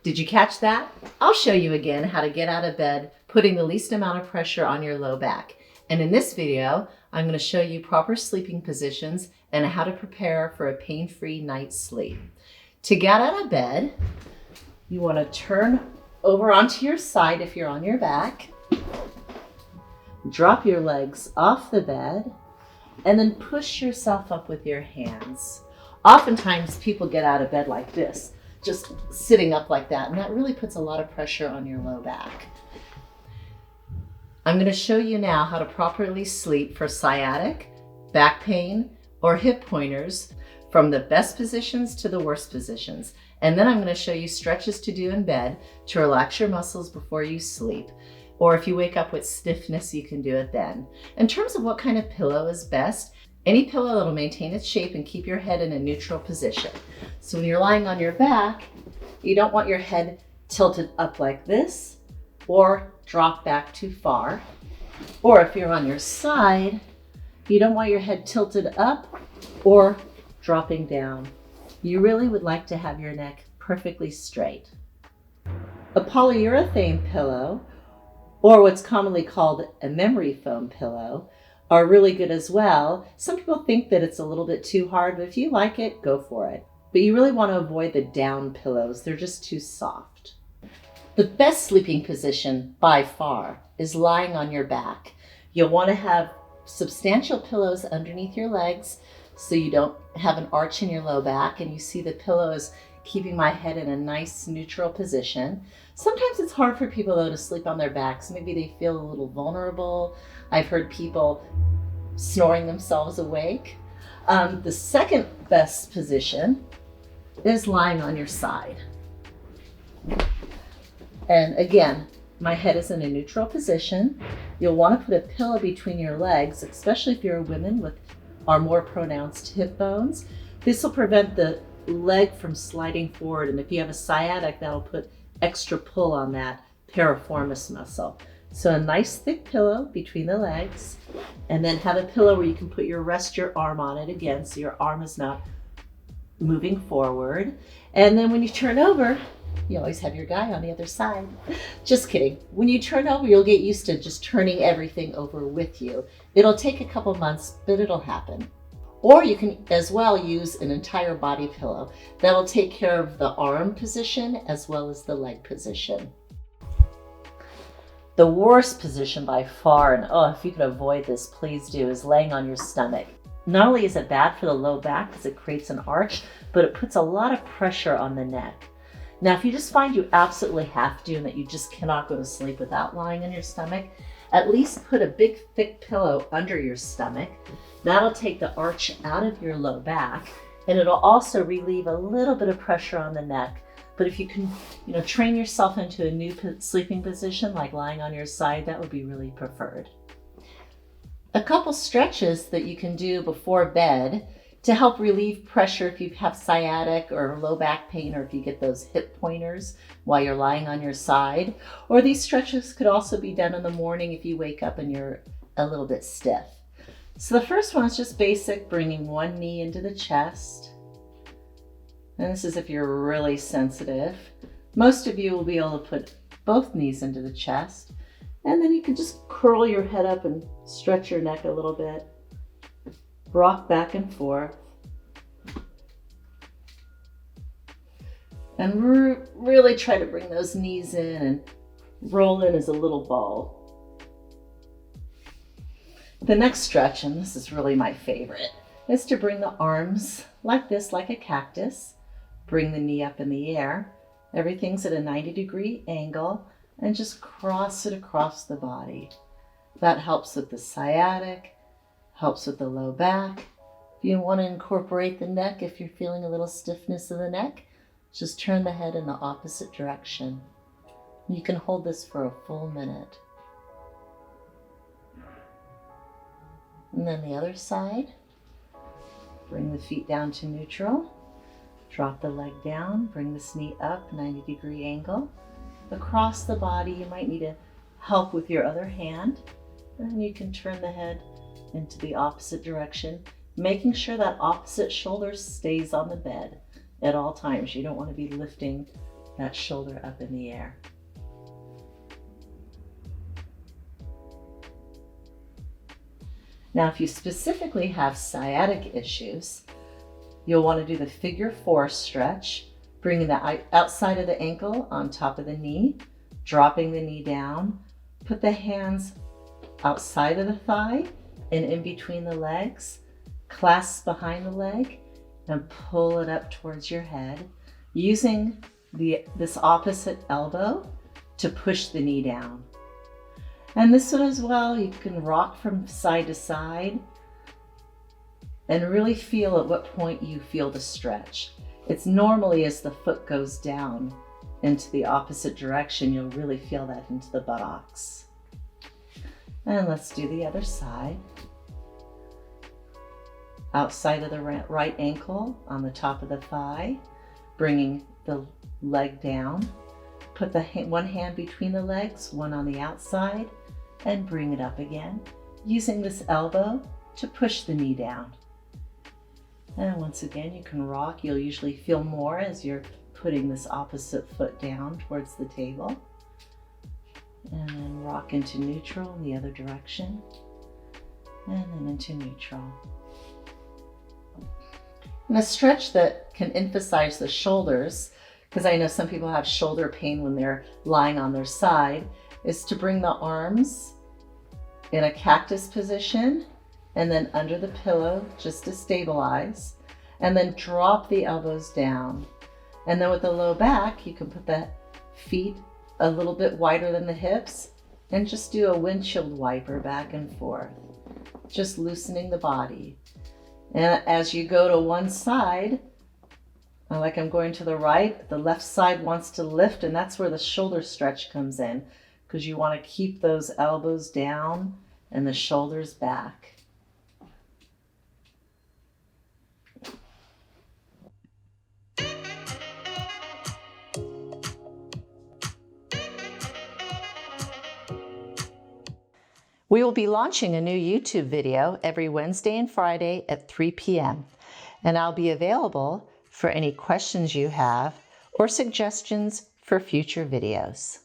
Did you catch that? I'll show you again how to get out of bed, putting the least amount of pressure on your low back. And in this video, I'm going to show you proper sleeping positions and how to prepare for a pain-free night's sleep. To get out of bed, you want to turn over onto your side if you're on your back. Drop your legs off the bed and then push yourself up with your hands. Oftentimes people get out of bed like this, just sitting up like that, and that really puts a lot of pressure on your low back. I'm going to show you now how to properly sleep for sciatic, back pain, or hip pointers, from the best positions to the worst positions. And then I'm going to show you stretches to do in bed to relax your muscles before you sleep. Or if you wake up with stiffness, you can do it then. In terms of what kind of pillow is best, any pillow that'll maintain its shape and keep your head in a neutral position. So when you're lying on your back, you don't want your head tilted up like this or drop back too far. Or if you're on your side, you don't want your head tilted up or dropping down. You really would like to have your neck perfectly straight. A polyurethane pillow, or what's commonly called a memory foam pillow, are really good as well. Some people think that it's a little bit too hard, but if you like it, go for it. But you really want to avoid the down pillows. They're just too soft. The best sleeping position by far is lying on your back. You'll want to have substantial pillows underneath your legs so you don't have an arch in your low back, and you see the pillows keeping my head in a nice neutral position. Sometimes it's hard for people though to sleep on their backs. Maybe they feel a little vulnerable. I've heard people snoring themselves awake. The second best position is lying on your side. And again, my head is in a neutral position. You'll want to put a pillow between your legs, especially if you're a woman with our more pronounced hip bones. This will prevent the leg from sliding forward, and if you have a sciatic, that'll put extra pull on that piriformis muscle. So a nice thick pillow between the legs, and then have a pillow where you can rest your arm on it again so your arm is not moving forward. And then when you turn over, you always have your guy on the other side. Just kidding. When you turn over, you'll get used to just turning everything over with you. It'll take a couple months, but it'll happen. Or you can as well use an entire body pillow. That'll take care of the arm position as well as the leg position. The worst position by far, and if you could avoid this, please do, is laying on your stomach. Not only is it bad for the low back because it creates an arch, but it puts a lot of pressure on the neck. Now, if you just find you absolutely have to and that you just cannot go to sleep without lying on your stomach, at least put a big thick pillow under your stomach. That'll take the arch out of your low back, and it'll also relieve a little bit of pressure on the neck. But if you can, train yourself into a new sleeping position, like lying on your side, that would be really preferred. A couple stretches that you can do before bed to help relieve pressure if you have sciatic or low back pain, or if you get those hip pointers while you're lying on your side. Or these stretches could also be done in the morning if you wake up and you're a little bit stiff. So the first one is just basic, bringing one knee into the chest. And this is if you're really sensitive. Most of you will be able to put both knees into the chest. And then you can just curl your head up and stretch your neck a little bit. Rock back and forth. And really try to bring those knees in and roll in as a little ball. The next stretch, and this is really my favorite, is to bring the arms like this, like a cactus. Bring the knee up in the air. Everything's at a 90-degree angle, and just cross it across the body. That helps with the sciatic, helps with the low back. If you want to incorporate the neck, if you're feeling a little stiffness in the neck, just turn the head in the opposite direction. You can hold this for a full minute. And then the other side, bring the feet down to neutral. Drop the leg down, bring this knee up, 90-degree angle. Across the body, you might need to help with your other hand. And you can turn the head into the opposite direction, making sure that opposite shoulder stays on the bed at all times. You don't want to be lifting that shoulder up in the air. Now, if you specifically have sciatic issues, you'll want to do the figure 4 stretch, bringing the outside of the ankle on top of the knee, dropping the knee down, put the hands outside of the thigh and in between the legs, clasp behind the leg, and pull it up towards your head, using this opposite elbow to push the knee down. And this one as well, you can rock from side to side and really feel at what point you feel the stretch. It's normally as the foot goes down into the opposite direction, you'll really feel that into the buttocks. And let's do the other side. Outside of the right ankle on the top of the thigh, bringing the leg down. Put the one hand between the legs, one on the outside, and bring it up again, using this elbow to push the knee down. And once again, you can rock. You'll usually feel more as you're putting this opposite foot down towards the table. And then rock into neutral in the other direction, and then into neutral. And a stretch that can emphasize the shoulders, because I know some people have shoulder pain when they're lying on their side, is to bring the arms in a cactus position and then under the pillow just to stabilize, and then drop the elbows down. And then with the low back, you can put the feet a little bit wider than the hips and just do a windshield wiper back and forth, just loosening the body. And as you go to one side, like I'm going to the right, the left side wants to lift, and that's where the shoulder stretch comes in, because you want to keep those elbows down and the shoulders back. We will be launching a new YouTube video every Wednesday and Friday at 3 p.m. and I'll be available for any questions you have or suggestions for future videos.